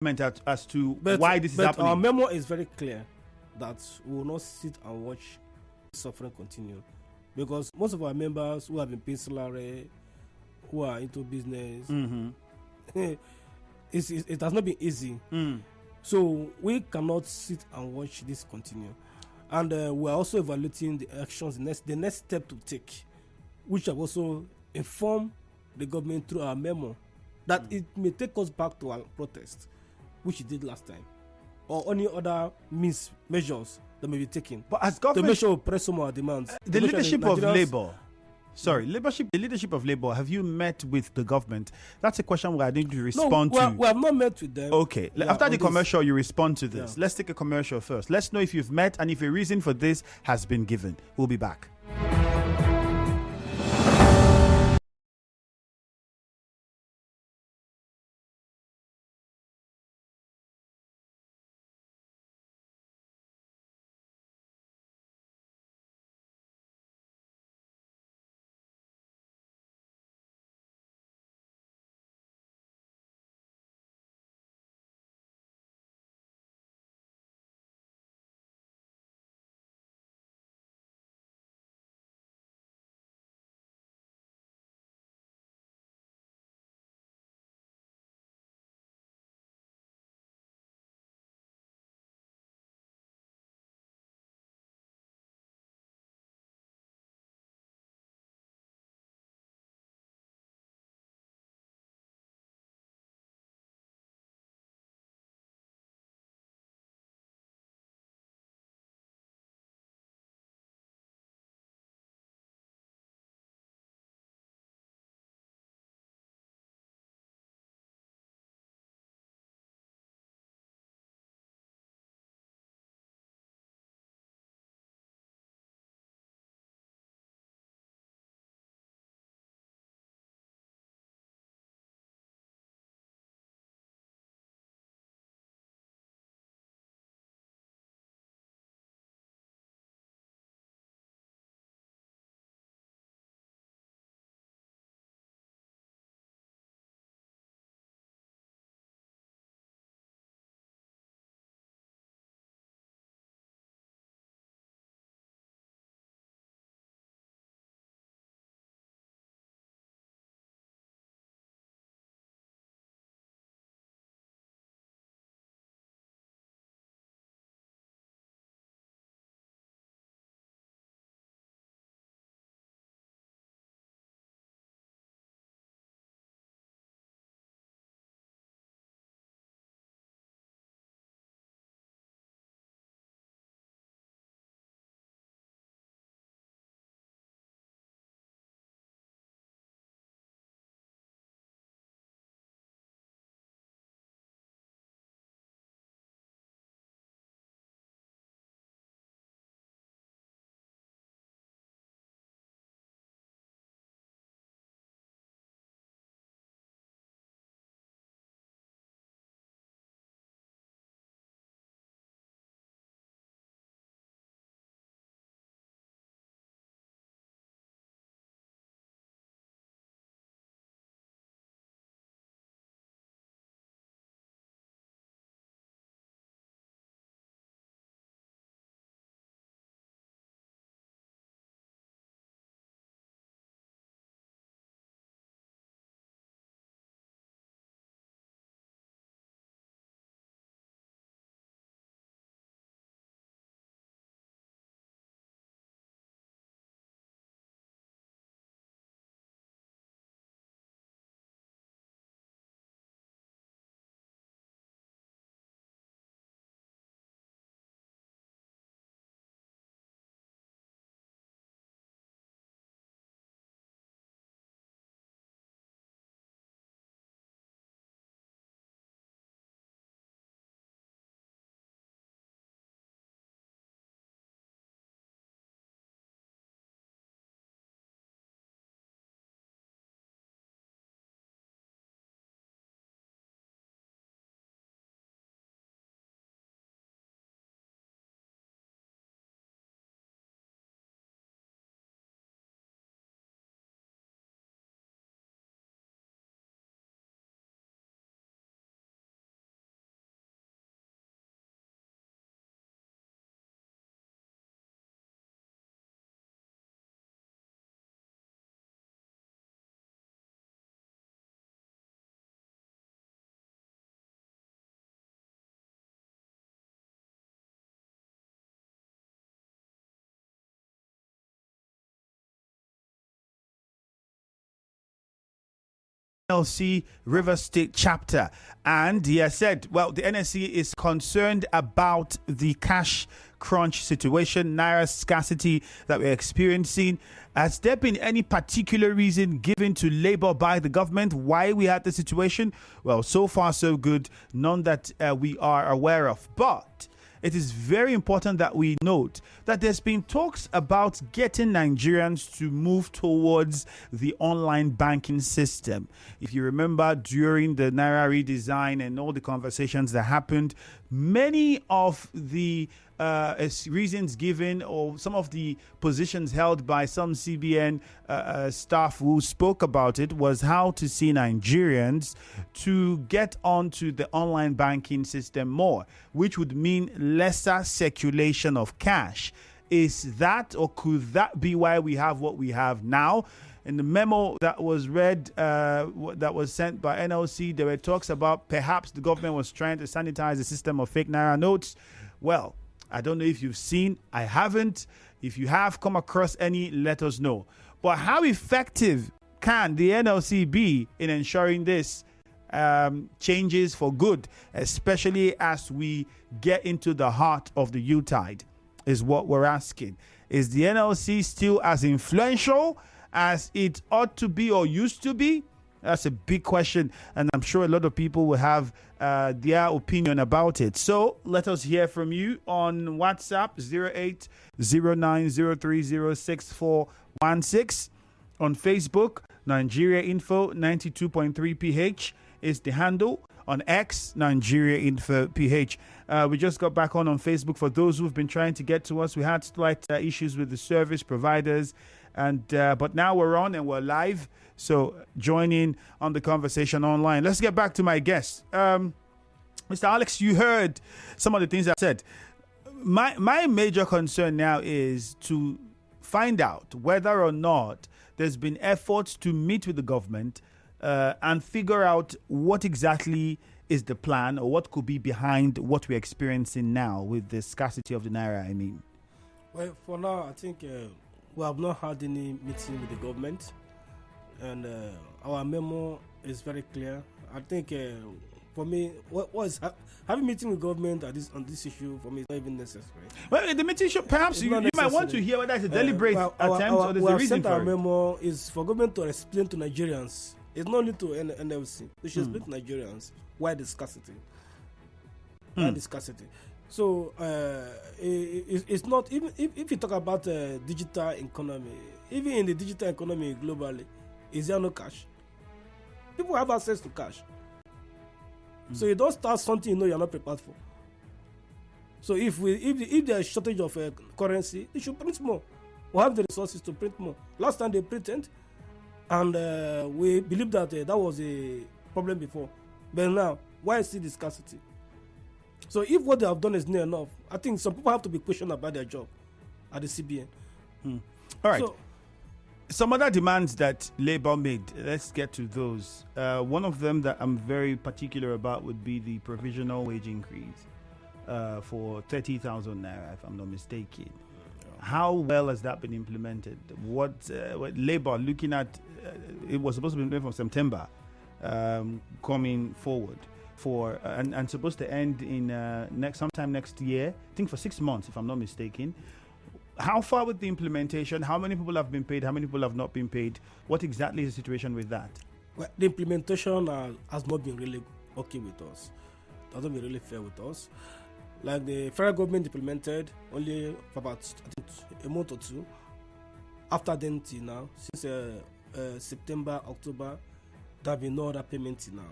as to why this is happening. Our memo is very clear that we will not sit and watch suffering continue, because most of our members who have been paying salary, who are into business, it has not been easy. So we cannot sit and watch this continue, and we are also evaluating the actions, the next step to take, which have also informed the government through our memo that it may take us back to our protest, which it did last time, or any other measures that may be taken. But as government, to make sure we press some of our demands. The leadership of Labour. Sorry, the leadership of Labour, have you met with the government? That's a question where I need to respond to. We have not met with them. Okay, after the commercial, you respond to this. Let's take a commercial first. Let's know if you've met and if a reason for this has been given. We'll be back. NLC River State chapter. And he has said, well, the NLC is concerned about the cash crunch situation, naira scarcity that we're experiencing. Has there been any particular reason given to Labour by the government why we had the situation? Well, so far so good, none that we are aware of. But it is very important that we note that there's been talks about getting Nigerians to move towards the online banking system. If you remember, during the Naira redesign and all the conversations that happened, many of the reasons given or some of the positions held by some CBN staff who spoke about it was how to see Nigerians to get onto the online banking system more, which would mean lesser circulation of cash. Is that, or could that be why we have what we have now? In the memo that was read, that was sent by NLC, there were talks about perhaps the government was trying to sanitize the system of fake Naira notes. Well, I don't know if you've seen. I haven't. If you have come across any, let us know. But how effective can the NLC be in ensuring this changes for good, especially as we get into the heart of the Yuletide, is what we're asking. Is the NLC still as influential as it ought to be or used to be? That's a big question, and I'm sure a lot of people will have their opinion about it. So let us hear from you on WhatsApp 0809030616. On Facebook, Nigeria Info 92.3 PH is the handle. On X, Nigeria Info PH. We just got back on Facebook. For those who've been trying to get to us, we had slight issues with the service providers, and but now we're on and we're live. So join in on the conversation online. Let's get back to my guest. Mr. Alex, you heard some of the things I said. My major concern now is to find out whether or not there's been efforts to meet with the government and figure out what exactly is the plan or what could be behind what we're experiencing now with the scarcity of the Naira, I mean. Well, for now, I think we have not had any meeting with the government. And our memo is very clear. I think for me, having a meeting with government on this issue for me is not even necessary. Well, the meeting should, perhaps you might want to hear whether it's a deliberate attempt or there's a reason for it. Our memo is for government to explain to Nigerians. It's not only to NLC. They should explain to Nigerians why the scarcity. Why the scarcity. So it's not, even if you talk about digital economy, even in the digital economy globally, is there no cash? People have access to cash. So you don't start something you know you're not prepared for. So if there's a shortage of currency, they should print more. We have the resources to print more. Last time they printed, and we believe that that was a problem before. But now, why is it the scarcity? So if what they have done is near enough, I think some people have to be questioned about their job at the CBN. All right. So, some other demands that Labour made, let's get to those. One of them that I'm very particular about would be the provisional wage increase for 30,000 Naira, if I'm not mistaken. How well has that been implemented? What Labour looking at, it was supposed to be implemented from September, coming forward for and supposed to end in sometime next year, I think for 6 months, if I'm not mistaken. How far with the implementation? How many people have been paid? How many people have not been paid? What exactly is the situation with that? Well, the implementation has not been really okay with us. It hasn't been really fair with us. Like the federal government implemented only for about, I think, a month or two. After then till now, since September, October, there have been no other payment till now.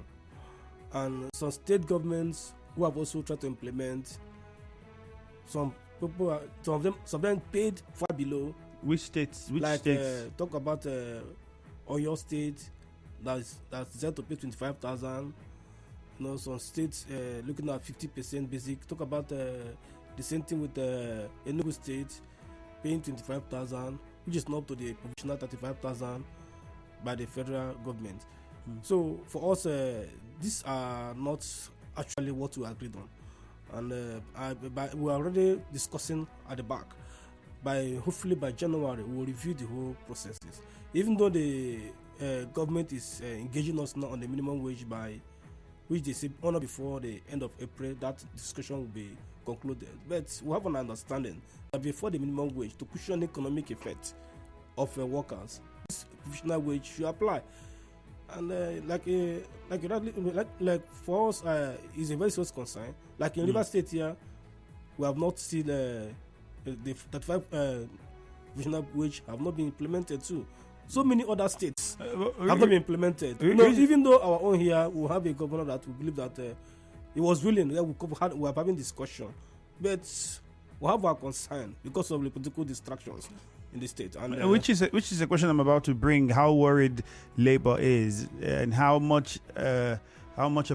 And some state governments who have also tried to implement, some of them paid far below. Which states? Talk about Oyo State that's set to pay 25,000. You know, some states looking at 50% basic. Talk about the same thing with Enugu State paying 25,000, which is not up to the provisional 35,000 by the federal government. So for us, these are not actually what we agreed on. And we are already discussing at the back. Hopefully by January, we will review the whole processes. Even though the government is engaging us now on the minimum wage by which they say on or before the end of April, that discussion will be concluded. But we have an understanding that before the minimum wage, to cushion the economic effect of workers, this provisional wage should apply. And like for us, is a very serious concern. Like in River State here, we have not seen the 35 provisional wage have not been implemented too. So many other states have not been implemented. Even though our own here will have a governor that will believe that he was willing, we are having discussion, but we have our concern because of the political distractions in the state. And which is a question I'm about to bring. How worried Labour is, and how much of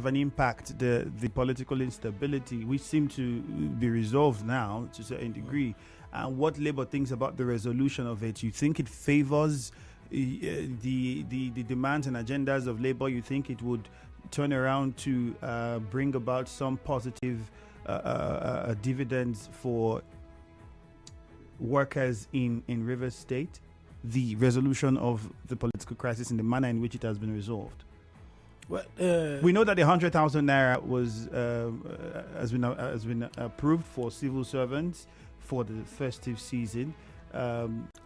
an impact the political instability, which seem to be resolved now to a certain degree, and what Labour thinks about the resolution of it. You think it favours the demands and agendas of Labour? You think it would turn around to bring about some positive dividends for workers in Rivers State, the resolution of the political crisis in the manner in which it has been resolved? Well, we know that the 100,000 naira was has been approved for civil servants for the festive season,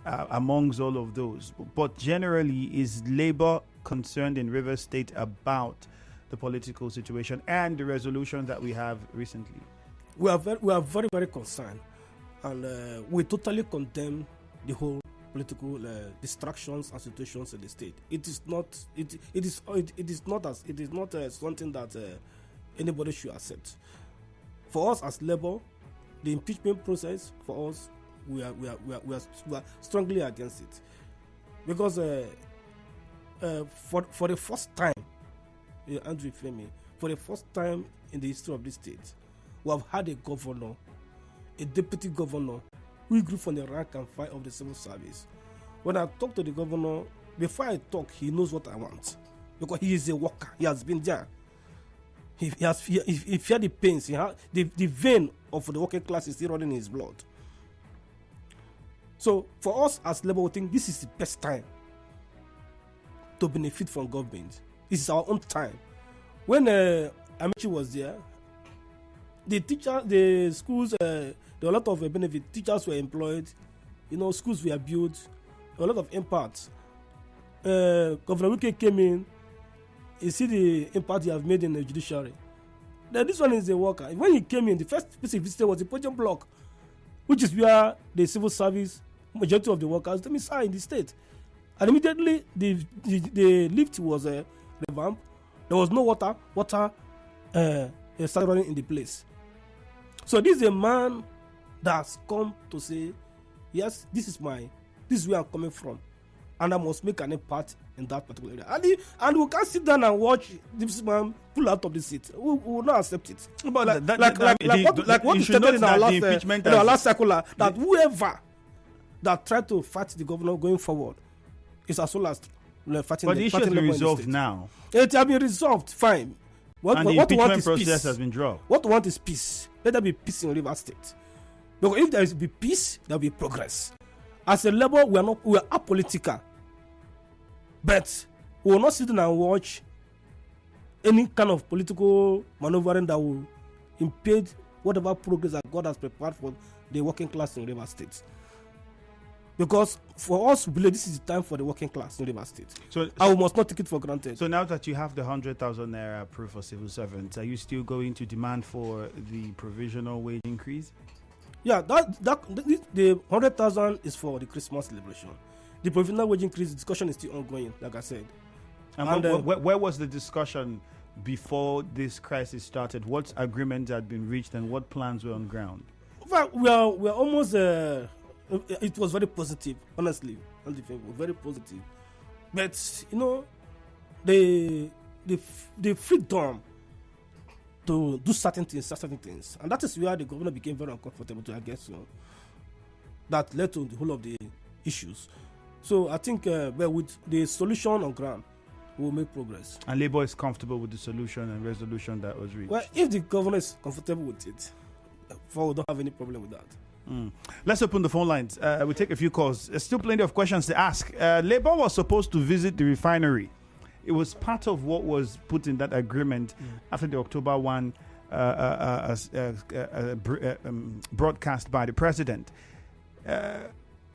amongst all of those. But generally, is Labour concerned in Rivers State about the political situation and the resolution that we have recently? We are very, very concerned, and we totally condemn the whole political distractions and situations in the state. It is not something that anybody should accept. For us as Labour, the impeachment process, for us, we are strongly against it, because for the first time, Andrew Femi, for the first time in the history of this state, we have had a governor, a deputy governor, who grew from the rank and file of the civil service. When I talk to the governor, before I talk, he knows what I want, because he is a worker. He has been there. He felt the pains. He had the vein of the working class is still running in his blood. So for us as Labour, we think this is the best time to benefit from government. This is our own time. When Amici was there, the schools, there were a lot of benefit. Teachers were employed, schools were built, a lot of impact. Governor Wike came in, you see the impact he has made in the judiciary. Then this one is a worker. When he came in, the first place he visited was the podium block, which is where the civil service, majority of the workers, they are in the state. And immediately the lift was revamped. There was no water started running in the place. So this is a man that has come to say, yes, this is where I'm coming from, and I must make an impact in that particular area. And we can't sit down and watch this man pull out of the seat. We will not accept it. But what is stated in our last circular, that whoever that tried to fight the governor going forward is as well as fighting. But the issue has been resolved now. It has been resolved, fine. And the impeachment process has been dropped. What we want is peace. Let there be peace in Rivers State. Because if there is be peace, there will be progress. As a Labour, we are apolitical. But we will not sit down and watch any kind of political maneuvering that will impede whatever progress that God has prepared for the working class in Rivers State. Because for us, we believe this is the time for the working class in Rivers State. So we must not take it for granted. So now that you have the 100,000 naira approved for civil servants, are you still going to demand for the provisional wage increase? Yeah, the 100,000 is for the Christmas celebration. The provisional wage increase discussion is still ongoing, like I said. And where was the discussion before this crisis started? What agreements had been reached and what plans were on ground? Well, we are almost. It was very positive, honestly. Very positive. But the freedom to do certain things, and that is where the governor became very uncomfortable to, I guess, that led to the whole of the issues. So I think, with the solution on ground, we'll make progress. And Labour is comfortable with the solution and resolution that was reached. Well, if the governor is comfortable with it, we don't have any problem with that. Let's open the phone lines. We'll take a few calls. There's still plenty of questions to ask. Labour was supposed to visit the refinery. It was part of what was put in that agreement after the October 1 broadcast by the president.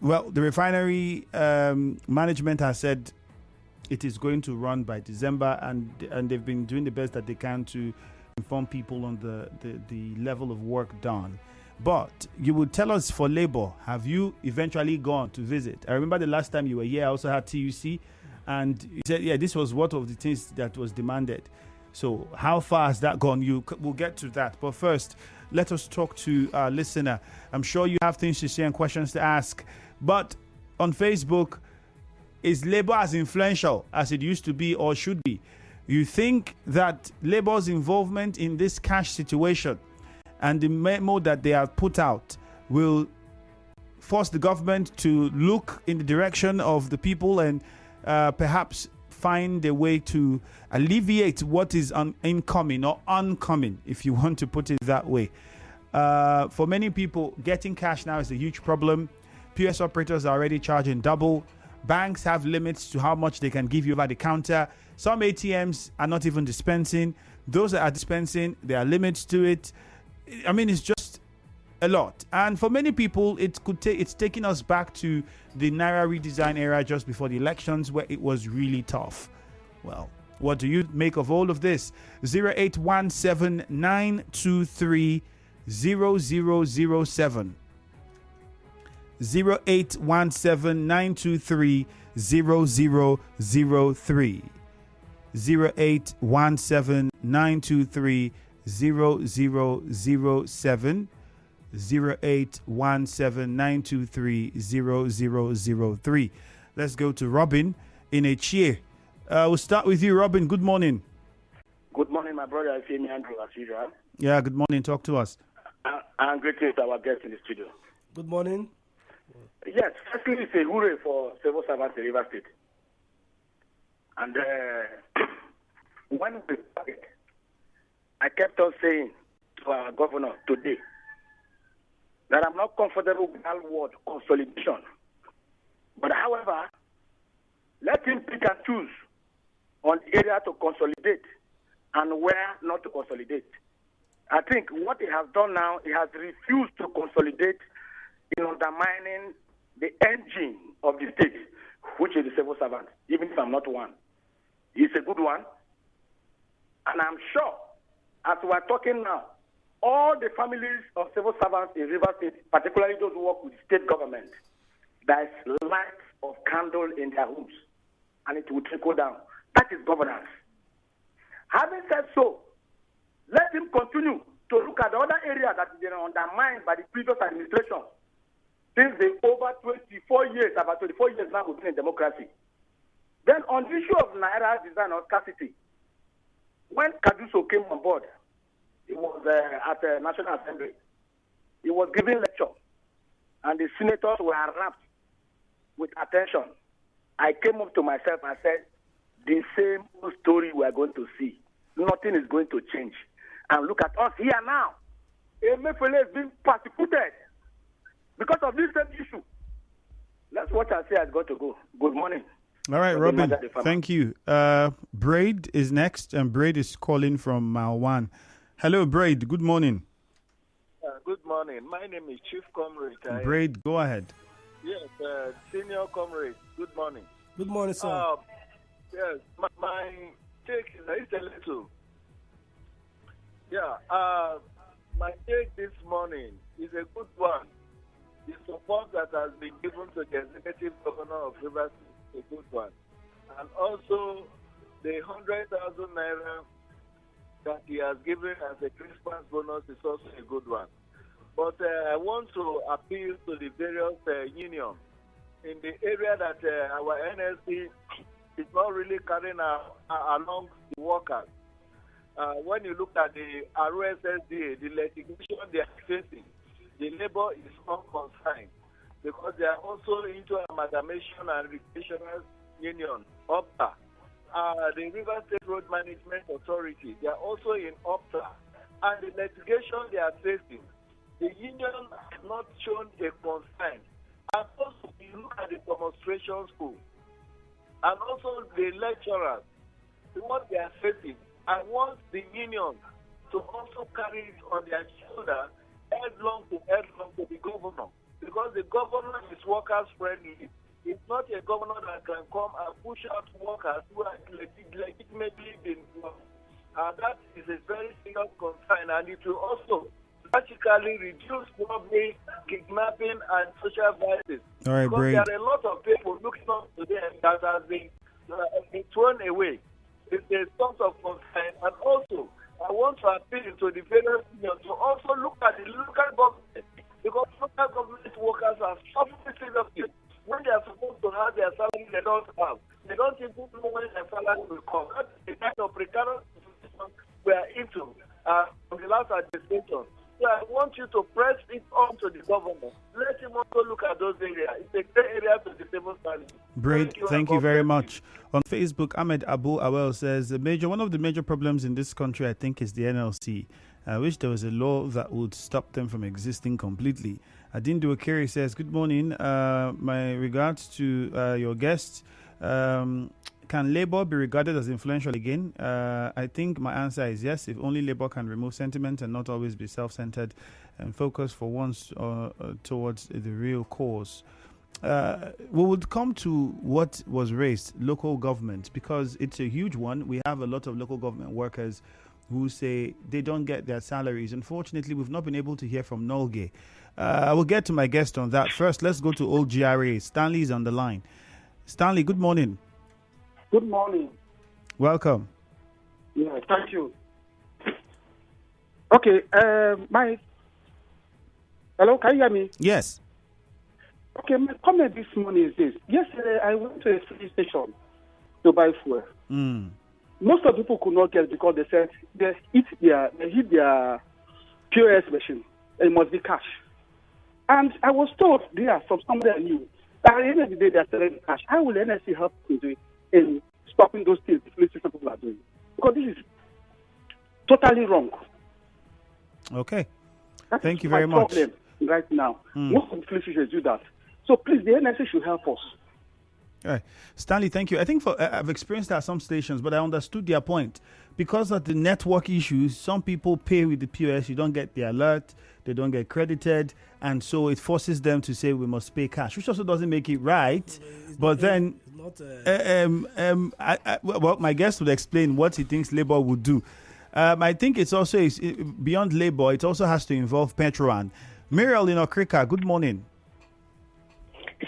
Well, the refinery management has said it is going to run by December, and they've been doing the best that they can to inform people on the level of work done. But you would tell us, for Labour, have you eventually gone to visit? I remember the last time you were here, I also had TUC, and you said, yeah, this was one of the things that was demanded. So how far has that gone? We'll get to that. But first, let us talk to our listener. I'm sure you have things to say and questions to ask. But on Facebook, is Labour as influential as it used to be or should be? You think that Labour's involvement in this cash situation and the memo that they have put out will force the government to look in the direction of the people and perhaps find a way to alleviate what is incoming or oncoming, if you want to put it that way? For many people, getting cash now is a huge problem. POS operators are already charging double. Banks have limits to how much they can give you over the counter. Some ATMs are not even dispensing. Those that are dispensing, there are limits to it. I mean, it's just a lot. And for many people, it's taking us back to the Naira redesign era just before the elections, where it was really tough. Well, what do you make of all of this? 0817 923 0007. 0817 923 0003. 0817 923 0007. 0817 923 0003. Let's go to Robin in a chair. We'll start with you, Robin. Good morning. Good morning, my brother. I feel me, Andrew, as usual. Yeah, good morning. Talk to us. And greetings to our guests in the studio. Good morning. Yes, firstly, it's a hooray for civil servants in River State. And when we started, I kept on saying to our governor today that I'm not comfortable with that word consolidation. But however, let him pick and choose on the area to consolidate and where not to consolidate. I think what he has done now, he has refused to consolidate in undermining the engine of the state, which is the civil servant, even if I'm not one. He's a good one. And I'm sure, as we're talking now, all the families of civil servants in River State, particularly those who work with state government, there is light of candle in their homes, and it will trickle down. That is governance. Having said so, let him continue to look at the other areas that have been undermined by the previous administration. Since the over 24 years, about 24 years now, we've been in democracy. Then on the issue of Naira design or scarcity, when Kaduso came on board, it was at the National Assembly. He was giving lecture, and the senators were rapt with attention. I came up to myself and said, the same story we are going to see. Nothing is going to change. And look at us here now. Emefiele is being persecuted because of this same issue. That's what I say has got to go. Good morning. All right, Robin. Thank you. Braid is next, and Braid is calling from Malwan. Hello, Braid. Good morning. Good morning. My name is Chief Comrade. Braid, go ahead. Yes, Senior Comrade. Good morning. Good morning, sir. Yes, my take is a little. Yeah, my take this morning is a good one. The support that has been given to the executive governor of Rivers is a good one. And also, the 100,000 naira that he has given as a Christmas bonus is also a good one. But I want to appeal to the various unions in the area that our NLC is not really carrying along the workers. When you look at the ROSSDA, the litigation they are facing, the labor is unconcerned because they are also into amalgamation and recreational union, OPTA. The River State Road Management Authority, they are also in OPTA. And the litigation they are facing the union has not shown a concern. And also, you look at the demonstration school, and also the lecturers, what they are facing, and want the union to also carry it on their shoulder headlong to the governor, because the governor is workers friendly. It's not a governor that can come and push out workers who are legitimately been worked. And that is a very serious concern, and it will also practically reduce robbery, kidnapping, and social violence. All right, because Braid. there are a lot of people looking up to them that have been thrown away. It's a source of concern, and also I want to appeal to the federal union to also look at the local government, because local government workers are suffering seriously. When they are supposed to have their salary, they don't have. They don't even know when their salary will come. That's the kind of precarious situation we are into from the last administration. So I want you to press it on to the governor. Let him also look at those areas. It's a great area to disable salary. Braid, thank you very much. On Facebook, Ahmed Abu Awel says, one of the major problems in this country, I think, is the NLC. I wish there was a law that would stop them from existing completely. Adindu Okeri says, good morning. My regards to your guests. Can Labour be regarded as influential again? I think my answer is yes, if only Labour can remove sentiment and not always be self-centered and focus for once towards the real cause. We would come to what was raised, local government, because it's a huge one. We have a lot of local government workers who say they don't get their salaries. Unfortunately, we've not been able to hear from Nolge. I will get to my guest on that. First, let's go to Old GRA. Stanley's on the line. Stanley, good morning. Good morning. Welcome. Yeah, thank you. Okay, hello, can you hear me? Yes. Okay, my comment this morning is this. Yesterday, I went to a filling station to buy fuel. Most of the people could not get it because they said they hit their POS machine. It must be cash. And I was told there from somebody I knew that at the end of the day, they are selling cash. How will NLC help to do it in stopping those things the filling station people are doing? Because this is totally wrong. Okay. That Thank you my very much. problem right now. Most of the filling stations do that. So please, the NLC should help us. All right. Stanley, thank you. I think I've experienced that at some stations, but I understood their point. Because of the network issues, some people pay with the POS, you don't get the alert, they don't get credited, and so it forces them to say we must pay cash, which also doesn't make it right. Well, my guest would explain what he thinks Labour would do. I think it's also beyond Labour, it also has to involve Petro. Muriel in Okrika, good morning.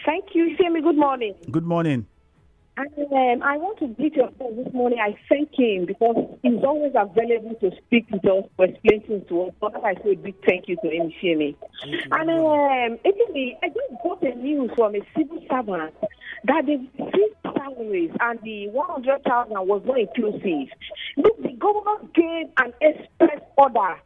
Thank you, Femi. Good morning. Good morning. And I want to greet your friend this morning. I thank him because he's always available to speak with us, to explain things to us. But I say a big thank you to him, Femi. And I just got the news from a civil servant that the fixed salaries and the 100,000 was not inclusive. Look, the governor gave an express order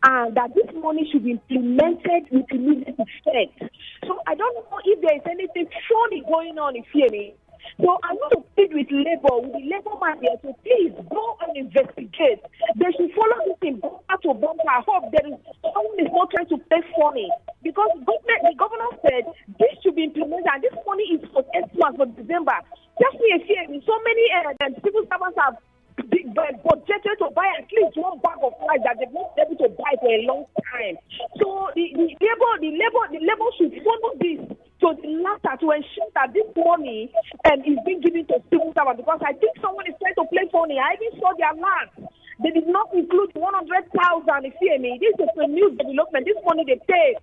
and that this money should be implemented with immediate effect. So I don't know if there is anything surely going on in Fiemi. So I want to plead with Labour, with the Labour man here, to please go and investigate. They should follow this thing bumper to bumper. I hope there is someone is not trying to play funny, because the governor said this should be implemented and this money is for Xmas for December. Just me a fear. So many civil servants have budgeted to buy at least one bag of rice that they've not been able to buy for a long time. So the labor should follow this to the latter to ensure that this money is being given to civil servants, because I think someone is trying to play funny. I even saw their land. They did not include 100,000. You see me? This is a new development. This money they paid.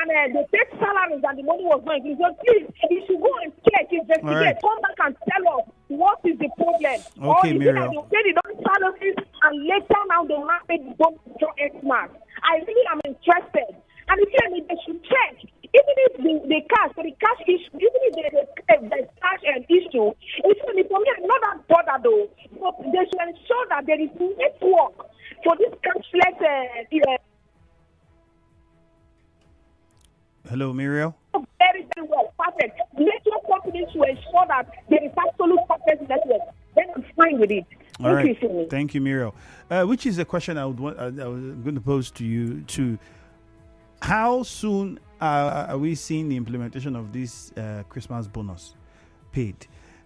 And they paid salaries and the money was not included. So please, you should go and check, investigate, right. Come back and tell us what is the problem. Okay, or Miriam. They pay the salaries and later now they want to pay the bonus for Xmas. I really am interested. And if they should check, even if the cash issue, even if the cash issue, for me, I'm not that bothered though. But they should ensure that there is network for this cashless. Hello, Muriel. Very, very well. Perfect. Network companies should ensure that there is absolute perfect network. Then I'm fine with it. All right. Thank you, Muriel. Which is a question I was going to pose to you too. how soon are we seeing the implementation of this Christmas bonus paid?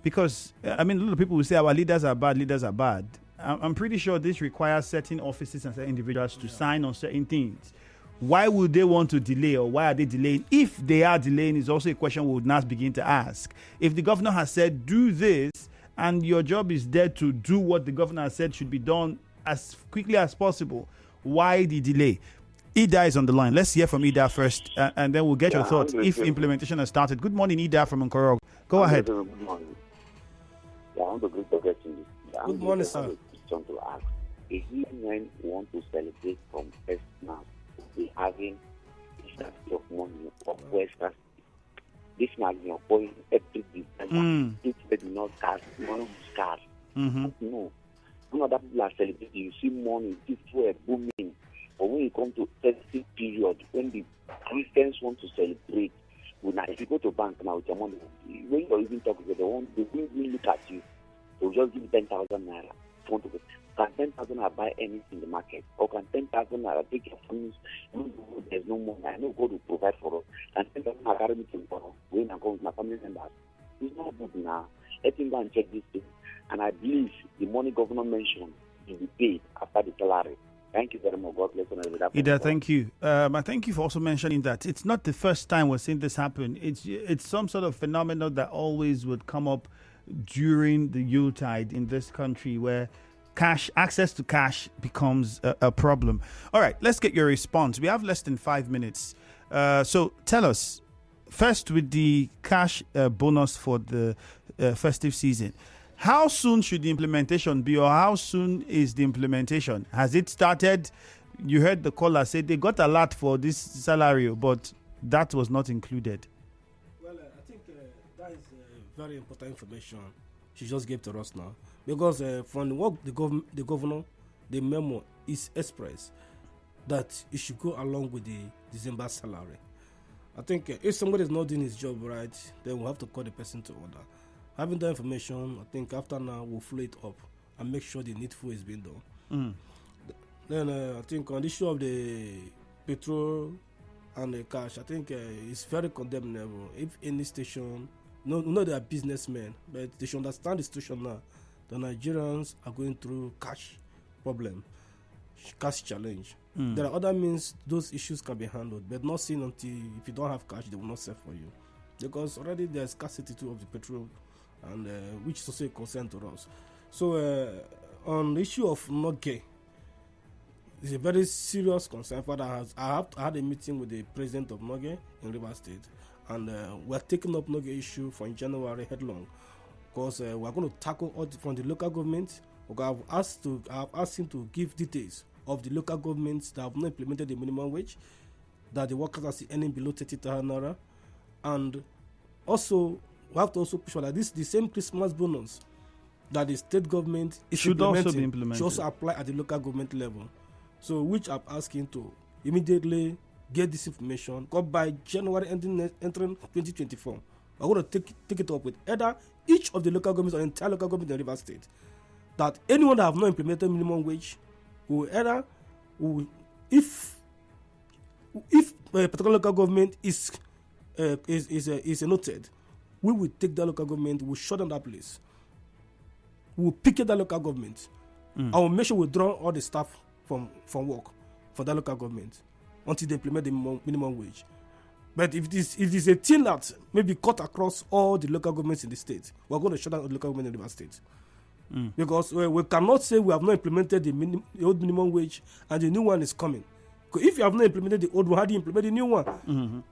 Because, I mean, a lot of people will say our leaders are bad. I'm pretty sure this requires certain offices and certain individuals to sign on certain things. Why would they want to delay, or why are they delaying? If they are delaying, is also a question we would now begin to ask. If the governor has said, do this, and your job is there to do what the governor has said should be done as quickly as possible, why the delay? Ida is on the line. Let's hear from Ida first, and then we'll get your thoughts if implementation has started. Good morning, Ida from Nkorog. Go ahead. Good morning. I want to greet the guest in this. Good morning, sir. I have a question to ask. If we men want to celebrate from first now, we having this scarcity of money of Western. This man is going every December. If they do not cast, money is scarce. No. When other people are celebrating, you see money, people are booming. But when you come to festive period, when the Christians want to celebrate, if you go to bank now with your money, when you're even talking to them, they won't even look at you. They'll just give you 10,000 naira. Can 10,000 naira buy anything in the market? Or can 10,000 naira take your funds? There's no money. I know God will provide for us. And 10,000 naira carry me tomorrow. When I go with my family members. It's not good now. Let him go and check this thing. And I believe the money governor mentioned will be paid after the salary. Thank you very much. God bless you. Ida, thank you. I thank you for also mentioning that it's not the first time we're seeing this happen. It's some sort of phenomenon that always would come up during the Yuletide in this country, where access to cash becomes a problem. All right, let's get your response. We have less than 5 minutes. So tell us, first with the cash bonus for the festive season, how soon should the implementation be, or how soon is the implementation? Has it started? You heard the caller say they got a lot for this salary, but that was not included. Well, I think that is very important information she just gave to us now. Because from what the governor, the memo is expressed that it should go along with the December salary. I think if somebody is not doing his job right, then we'll have to call the person to order. Having that information, I think after now we'll flow it up and make sure the needful is being done. Then I think on the issue of the petrol and the cash, I think it's very condemnable. If any station, no, they are businessmen, but they should understand the situation now. The Nigerians are going through cash problem, cash challenge. There are other means those issues can be handled, but not seen until if you don't have cash, they will not sell for you. Because already there's scarcity too of the petrol, and which is also a concern to us. So on the issue of Noge, it's a very serious concern. I had a meeting with the president of Noge in Rivers State, and we're taking up Noge issue from January headlong, because we're going to tackle all from the local government. I've asked him to give details of the local governments that have not implemented the minimum wage, that the workers are still earning below 30,000 naira, and also we have to also push for that the same Christmas bonus that the state government should also be implemented, should also apply at the local government level. So which I'm asking to immediately get this information, because by January entering 2024, we're going to take it up with either each of the local governments or entire local government in the Rivers State, that anyone that have not implemented minimum wage will either, if a particular local government is noted, we will take that local government, we will shut down that place, we will picket that local government, and we'll make sure we draw all the staff from work for that local government until they implement the minimum wage. But if it is a thing that may be cut across all the local governments in the state, we're going to shut down the local government in the state. Because we cannot say we have not implemented the old minimum wage and the new one is coming. Because if you have not implemented the old one, how do you implement the new one?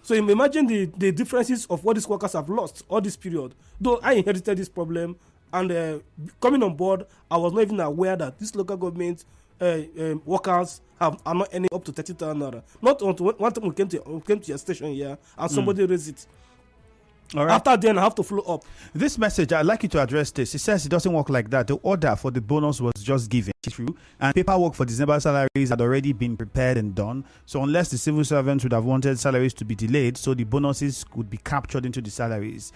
So you imagine the differences of what these workers have lost all this period. Though I inherited this problem, and coming on board, I was not even aware that this local government workers are not earning up to 30,000 naira. Not until one time we came to your station here and somebody raised it. All right. After then, I have to follow up. This message, I'd like you to address this. It says it doesn't work like that. The order for the bonus was just given, true, and paperwork for December salaries had already been prepared and done. So unless the civil servants would have wanted salaries to be delayed, so the bonuses could be captured into the salaries.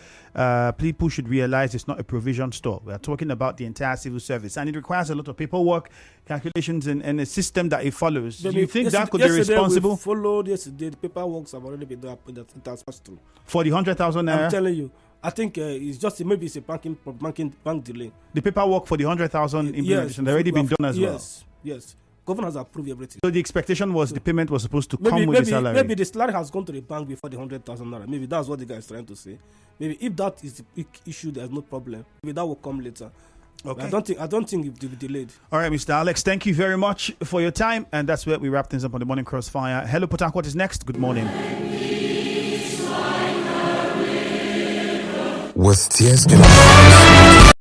People should realize it's not a provision store. We are talking about the entire civil service, and it requires a lot of paperwork, calculations, and a system that it follows. Do you think that could be responsible? We followed yesterday. The paperwork have already been done. That has passed through. For the 100,000 naira? I'm telling you. I think it's just maybe it's a bank delay. The paperwork for the 100,000 implementation has already been done as well. Yes. Governor has approved everything. So the expectation was the payment was supposed to come with the salary. Maybe the salary has gone to the bank before the 100,000 naira. Maybe that's what the guy is trying to say. Maybe if that is the big issue, there's no problem. Maybe that will come later. Okay. I don't think it will be delayed. All right, Mr. Alex, thank you very much for your time, and that's where we wrap things up on the Morning Crossfire. Hello, Port Harcourt is next. Good morning. With tears in our eyes.